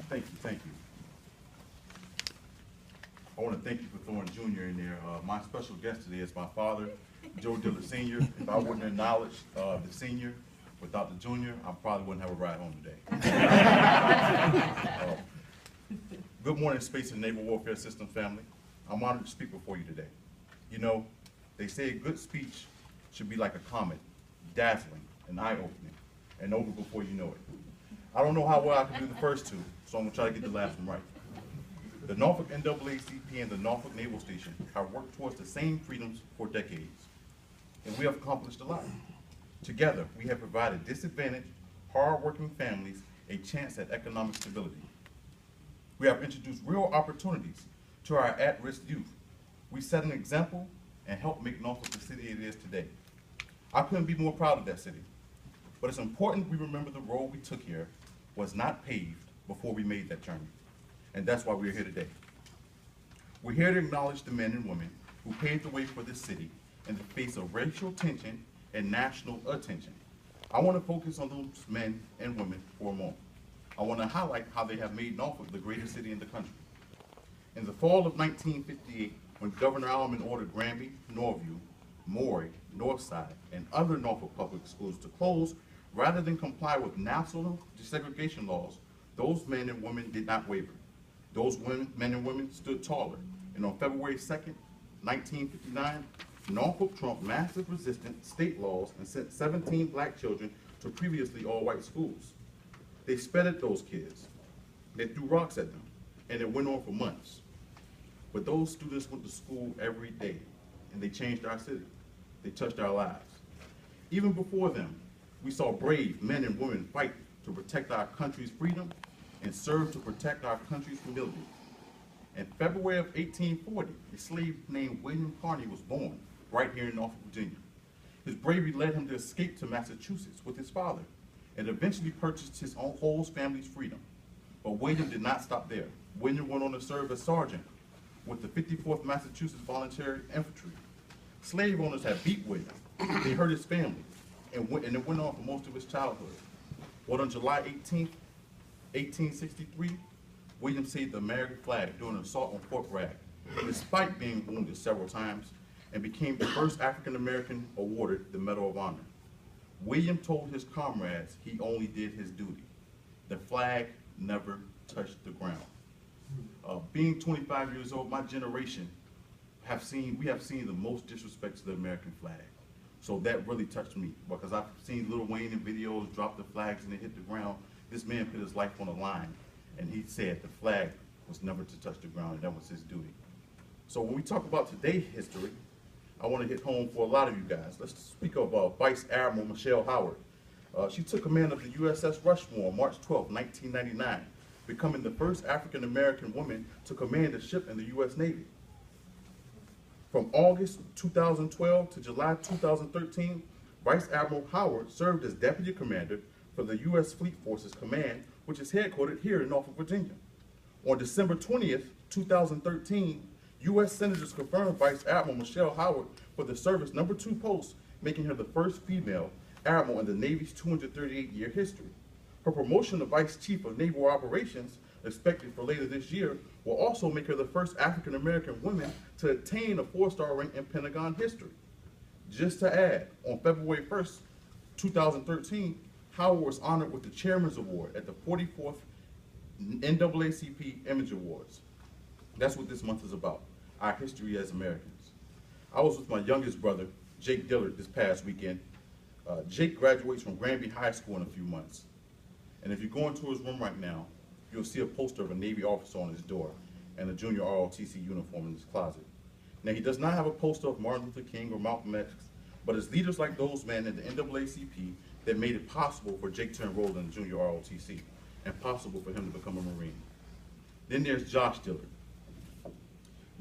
Thank you. I want to thank you for throwing Junior in there. My special guest today is my father, Joe Dillard Sr. If I wouldn't acknowledge the senior without the junior, I probably wouldn't have a ride home today. Good morning, Space and Naval Warfare System family. I'm honored to speak before you today. You know, they say a good speech should be like a comet, dazzling and eye-opening, and over before you know it. I don't know how well I can do the first two, so I'm gonna try to get the last one right. The Norfolk NAACP and the Norfolk Naval Station have worked towards the same freedoms for decades, and we have accomplished a lot. Together, we have provided disadvantaged, hard-working families a chance at economic stability. We have introduced real opportunities to our at-risk youth. We set an example and helped make Norfolk the city it is today. I couldn't be more proud of that city, but it's important we remember the road we took here was not paved before we made that journey. And that's why we're here today. We're here to acknowledge the men and women who paved the way for this city in the face of racial tension and national attention. I want to focus on those men and women for a moment. I want to highlight how they have made Norfolk the greatest city in the country. In the fall of 1958, when Governor Allen ordered Granby, Norview, Maury, Northside, and other Norfolk public schools to close rather than comply with national desegregation laws, those men and women did not waver. Those men and women stood taller, and on February 2nd, 1959, Norfolk trumped massive resistant state laws and sent 17 black children to previously all-white schools. They sped at those kids, they threw rocks at them, and it went on for months. But those students went to school every day, and they changed our city. They touched our lives. Even before them, we saw brave men and women fight to protect our country's freedom and serve to protect our country's humility. In February of 1840, a slave named William Carney was born right here in Norfolk, Virginia. His bravery led him to escape to Massachusetts with his father and eventually purchased his own whole family's freedom. But William did not stop there. William went on to serve as sergeant with the 54th Massachusetts Volunteer Infantry. Slave owners had beat William. They hurt his family, and it went on for most of his childhood. But on July 18th, 1863, William saved the American flag during an assault on Fort Bragg, despite being wounded several times, and became the first African-American awarded the Medal of Honor. William told his comrades he only did his duty. The flag never touched the ground. Being 25 years old, my generation we have seen the most disrespect to the American flag. So that really touched me, because I've seen Lil Wayne in videos drop the flags and they hit the ground. This man put his life on the line, and he said the flag was never to touch the ground, and that was his duty. So when we talk about today's history, I want to hit home for a lot of you guys. Let's speak of Vice Admiral Michelle Howard. She took command of the USS Rushmore on March 12, 1999, becoming the first African-American woman to command a ship in the U.S. Navy. From August 2012 to July 2013, Vice Admiral Howard served as Deputy Commander for the U.S. Fleet Forces Command, which is headquartered here in Norfolk, Virginia. On December 20th, 2013, U.S. Senators confirmed Vice Admiral Michelle Howard for the service #2 post, making her the first female admiral in the Navy's 238-year history. Her promotion to Vice Chief of Naval Operations, expected for later this year, will also make her the first African-American woman to attain a 4-star rank in Pentagon history. Just to add, on February 1st, 2013, Howard was honored with the Chairman's Award at the 44th NAACP Image Awards. That's what this month is about, our history as Americans. I was with my youngest brother, Jake Dillard, this past weekend. Jake graduates from Granby High School in a few months. And if you go into his room right now, you'll see a poster of a Navy officer on his door and a junior ROTC uniform in his closet. Now, he does not have a poster of Martin Luther King or Malcolm X, but it's leaders like those men in the NAACP that made it possible for Jake to enroll in the junior ROTC and possible for him to become a Marine. Then there's Josh Dillard.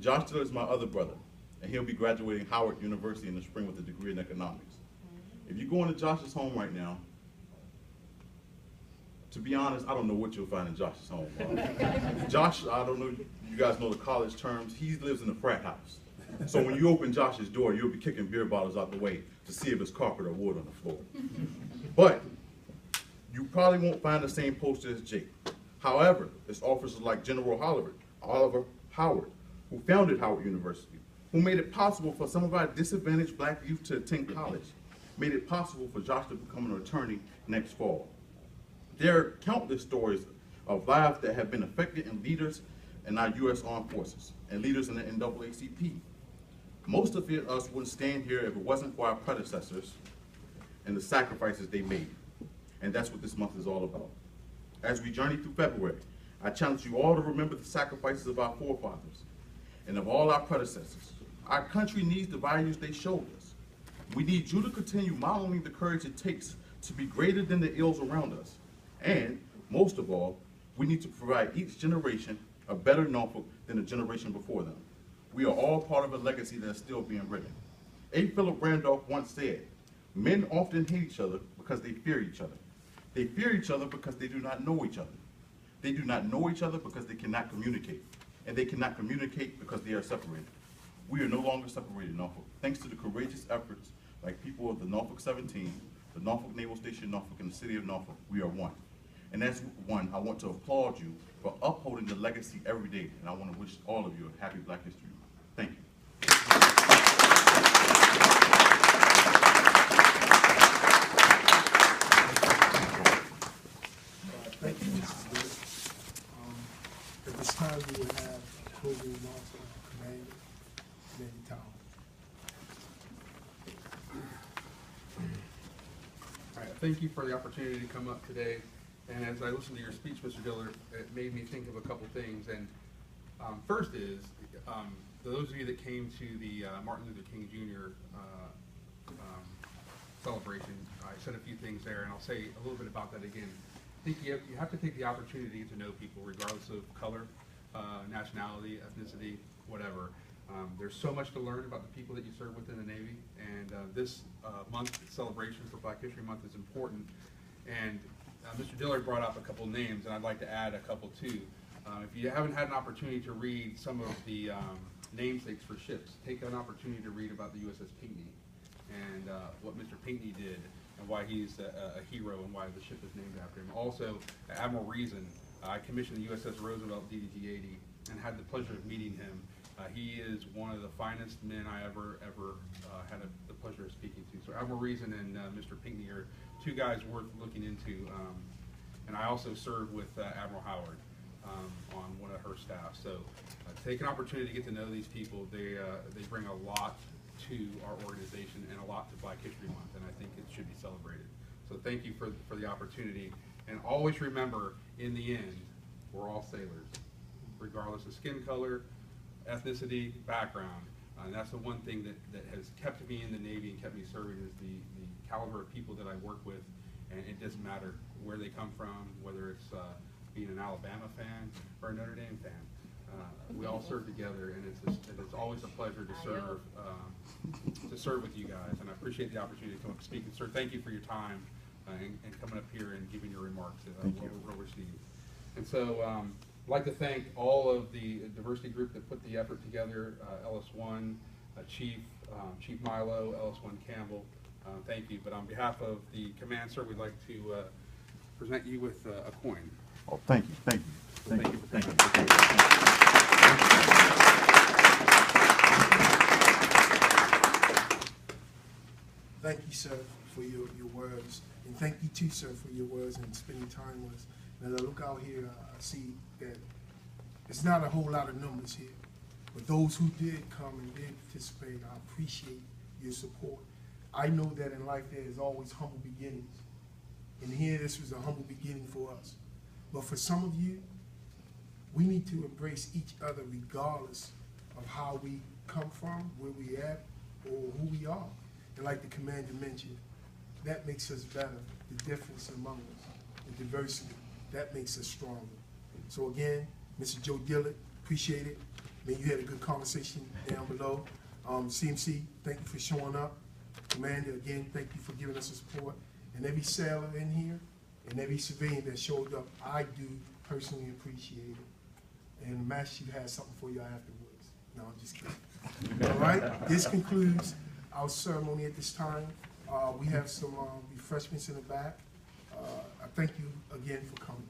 Josh Dillard is my other brother, and he'll be graduating Howard University in the spring with a degree in economics. If you go into Josh's home right now, to be honest, I don't know what you'll find in Josh's home. Josh, I don't know, you guys know the college terms, he lives in a frat house. So when you open Josh's door, you'll be kicking beer bottles out the way to see if it's carpet or wood on the floor. But you probably won't find the same poster as Jake. However, it's officers like General Oliver Howard, who founded Howard University, who made it possible for some of our disadvantaged black youth to attend college, made it possible for Josh to become an attorney next fall. There are countless stories of lives that have been affected and leaders in our U.S. Armed Forces and leaders in the NAACP. Most of us wouldn't stand here if it wasn't for our predecessors and the sacrifices they made. And that's what this month is all about. As we journey through February, I challenge you all to remember the sacrifices of our forefathers and of all our predecessors. Our country needs the values they showed us. We need you to continue modeling the courage it takes to be greater than the ills around us. And, most of all, we need to provide each generation a better Norfolk than the generation before them. We are all part of a legacy that is still being written. A. Philip Randolph once said, "Men often hate each other because they fear each other. They fear each other because they do not know each other. They do not know each other because they cannot communicate. And they cannot communicate because they are separated." We are no longer separated, Norfolk. Thanks to the courageous efforts like people of the Norfolk 17, the Norfolk Naval Station Norfolk, and the city of Norfolk, we are one. And as one, I want to applaud you for upholding the legacy every day. And I want to wish all of you a happy Black History Month. Thank you. Thank you, Mrs. Lewis. At this time, we will have closing remarks from our commander, Commander Tower. All right, thank you for the opportunity to come up today. And as I listened to your speech, Mr. Dillard, it made me think of a couple things. And first is, those of you that came to the Martin Luther King Jr. Celebration, I said a few things there, and I'll say a little bit about that again. I think you have to take the opportunity to get to know people regardless of color, nationality, ethnicity, whatever. There's so much to learn about the people that you serve within the Navy, and this month celebration for Black History Month is important. And Mr. Dillard brought up a couple names, and I'd like to add a couple too. If you haven't had an opportunity to read some of the namesakes for ships, take an opportunity to read about the USS Pinckney and what Mr. Pinckney did and why he's a hero and why the ship is named after him. Also, Admiral Reason, I commissioned the USS Roosevelt DDG-80 and had the pleasure of meeting him. He is one of the finest men I ever had the pleasure of speaking to. So Admiral Reason and Mr. Pinckney are two guys worth looking into. And I also served with Admiral Howard on one of her staff. So take an opportunity to get to know these people. They bring a lot to our organization and a lot to Black History Month, and I think it should be celebrated. So thank you for the opportunity. And always remember, in the end, we're all sailors, regardless of skin color, ethnicity, background. And that's the one thing that has kept me in the Navy and kept me serving is the caliber of people that I work with. And it doesn't matter where they come from, whether it's being an Alabama fan or a Notre Dame fan. We all serve together, and it's always a pleasure to serve with you guys. And I appreciate the opportunity to come up and speak. And sir, thank you for your time and coming up here and giving your remarks. Well received. And so I'd like to thank all of the diversity group that put the effort together, LS1, Chief Milo, LS1 Campbell, thank you. But on behalf of the command, sir, we'd like to present you with a coin. Oh, thank you, thank you. Thank you. Thank you. Thank you, sir, for your words. And thank you, too, sir, for your words and spending time with us. And as I look out here, I see that it's not a whole lot of numbers here. But those who did come and did participate, I appreciate your support. I know that in life there is always humble beginnings. And here, this was a humble beginning for us. But for some of you, we need to embrace each other regardless of how we come from, where we at, or who we are. And like the commander mentioned, that makes us better, the difference among us, the diversity, that makes us stronger. So again, Mr. Joe Dillard, appreciate it. Man, you had a good conversation down below. CMC, thank you for showing up. Commander, again, thank you for giving us the support. And every sailor in here, and every civilian that showed up, I do personally appreciate it. And Master Chief has something for you afterwards. No, I'm just kidding. All right, this concludes our ceremony at this time. We have some refreshments in the back. I thank you again for coming.